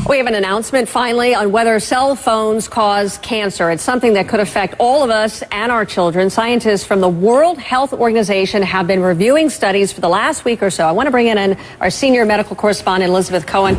We have an announcement finally on whether cell phones cause cancer. It's something that could affect all of us and our children. Scientists from the World Health Organization have been reviewing studies for the last week or so. I want to bring in our senior medical correspondent, Elizabeth Cohen,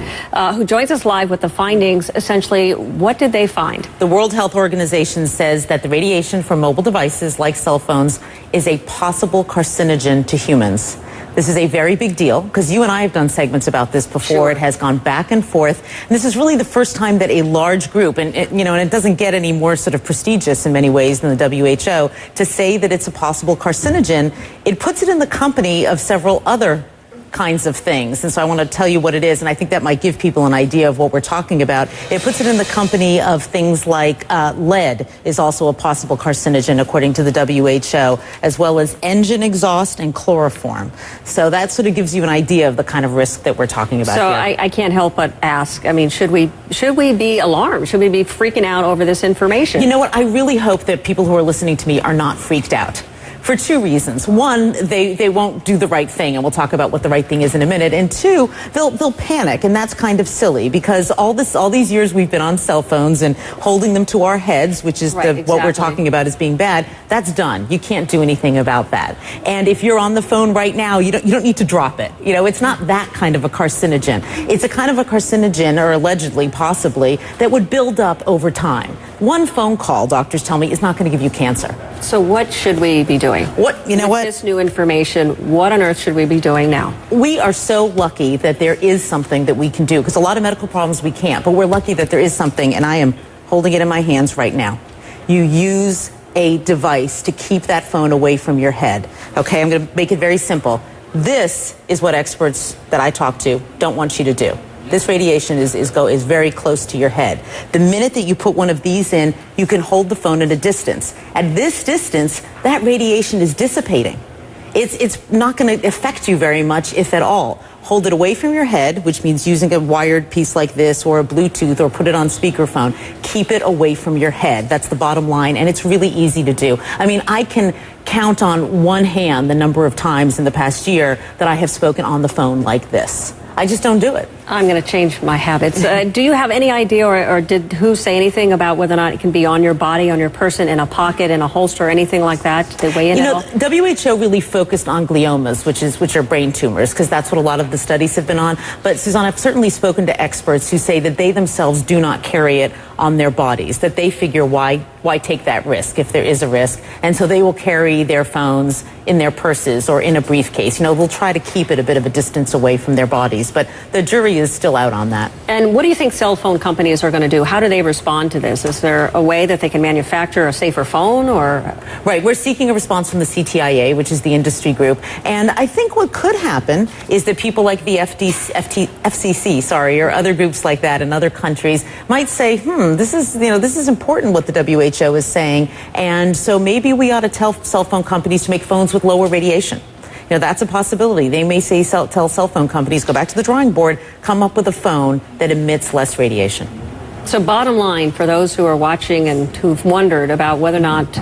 who joins us live with the findings. Essentially, what did they find? The World Health Organization says that the radiation from mobile devices like cell phones is a possible carcinogen to humans. This is a very big deal because you and I have done segments about this before. Sure. It has gone back and forth. And this is really the first time that a large group, and it doesn't get any more sort of prestigious in many ways than the WHO, to say that it's a possible carcinogen. It puts it in the company of several other kinds of things. And so I want to tell you what it is, and I think that might give people an idea of what we're talking about. It puts it in the company of things like lead is also a possible carcinogen, according to the WHO, as well as engine exhaust and chloroform. So that sort of gives you an idea of the kind of risk that we're talking about here. So I can't help but ask, I mean, should we be alarmed? Should we be freaking out over this information? You know what? I really hope that people who are listening to me are not freaked out. For two reasons. One, they won't do the right thing, and we'll talk about what the right thing is in a minute. And two, they'll panic, and that's kind of silly because all these years we've been on cell phones and holding them to our heads, which is exactly what we're talking about as being bad. That's done. You can't do anything about that. And if you're on the phone right now, you don't need to drop it. You know, it's not that kind of a carcinogen. It's a kind of a carcinogen, or allegedly, possibly, that would build up over time. One phone call, doctors tell me, is not going to give you cancer. So what should we be doing? With this new information, what on earth should we be doing now? We are so lucky that there is something that we can do, because a lot of medical problems we can't, but we're lucky that there is something, and I am holding it in my hands right now. You use a device to keep that phone away from your head. Okay, I'm going to make it very simple. This is what experts that I talk to don't want you to do. This radiation is very close to your head. The minute that you put one of these in, you can hold the phone at a distance. At this distance, that radiation is dissipating. It's not going to affect you very much, if at all. Hold it away from your head, which means using a wired piece like this or a Bluetooth, or put it on speakerphone. Keep it away from your head. That's the bottom line, and it's really easy to do. I mean, I can count on one hand the number of times in the past year that I have spoken on the phone like this. I just don't do it. I'm going to change my habits. Do you have any idea, or did who say anything about whether or not it can be on your body, on your person, in a pocket, in a holster, or anything like that? Did they weigh in at all? WHO really focused on gliomas, which are brain tumors, because that's what a lot of the studies have been on. But Suzanne, I've certainly spoken to experts who say that they themselves do not carry it on their bodies, that they figure why take that risk if there is a risk, and so they will carry their phones in their purses or in a briefcase. You know, they'll try to keep it a bit of a distance away from their bodies, but the jury is still out on that. And what do you think cell phone companies are going to do? How do they respond to this? Is there a way that they can manufacture a safer phone, or? Right, we're seeking a response from the CTIA, which is the industry group, and I think what could happen is that people like the FCC, or other groups like that in other countries might say, this is important what the WHO is saying, and so maybe we ought to tell cell phone companies to make phones with lower radiation. You know, that's a possibility. They may say, tell cell phone companies, go back to the drawing board, come up with a phone that emits less radiation. So bottom line, for those who are watching and who've wondered about whether or not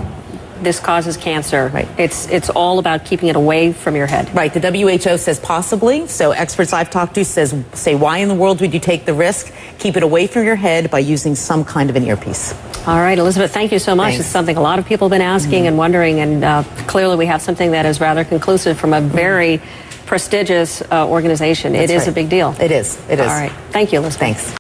this causes cancer, right, it's all about keeping it away from your head. Right. The WHO says possibly. So experts I've talked to say, why in the world would you take the risk? Keep it away from your head by using some kind of an earpiece. All right, Elizabeth, thank you so much. Thanks. It's something a lot of people have been asking and wondering, and clearly we have something that is rather conclusive from a very prestigious organization. That's it is right. a big deal. It is. It is. All right. Thank you, Elizabeth. Thanks.